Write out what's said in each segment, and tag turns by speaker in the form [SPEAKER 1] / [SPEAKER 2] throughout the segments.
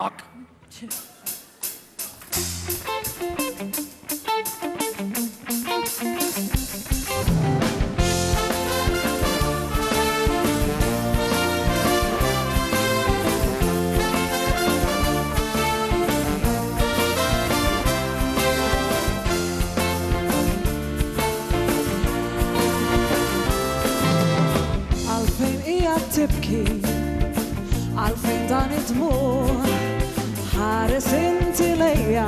[SPEAKER 1] Ak.
[SPEAKER 2] Għalfejn hija tibki, għalfejn dan id-dmur, ħares inti lejja,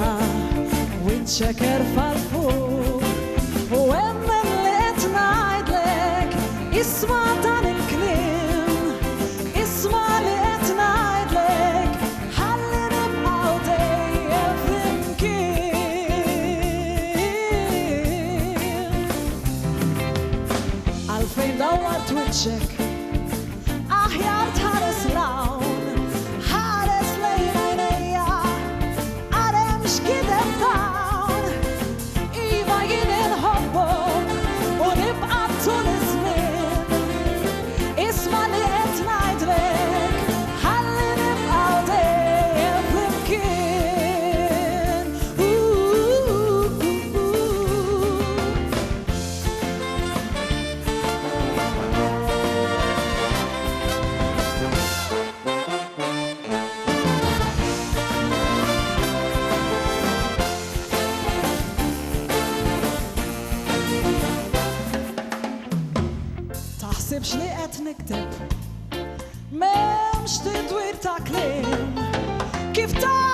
[SPEAKER 2] winċeker fal-fur. U emmen li qed ngħidlek, isma' dan il-kliem, isma' li qed ngħidlek, ħalli nibqgħu dejjem flimkien. Għalfejn dawwart wiċċek, aħjar tħares lawn, ħares lejn għajnejja, għalem x'kideb dawn. Iva jien inħobbok u nibqa' tul iż-żmien, isma' li qed ngħidlek, ħalli nibqgħu dejjem flimkien. Taħsibx li qed nikteb, m'hemmx tidwir ta' kliem, kif ta'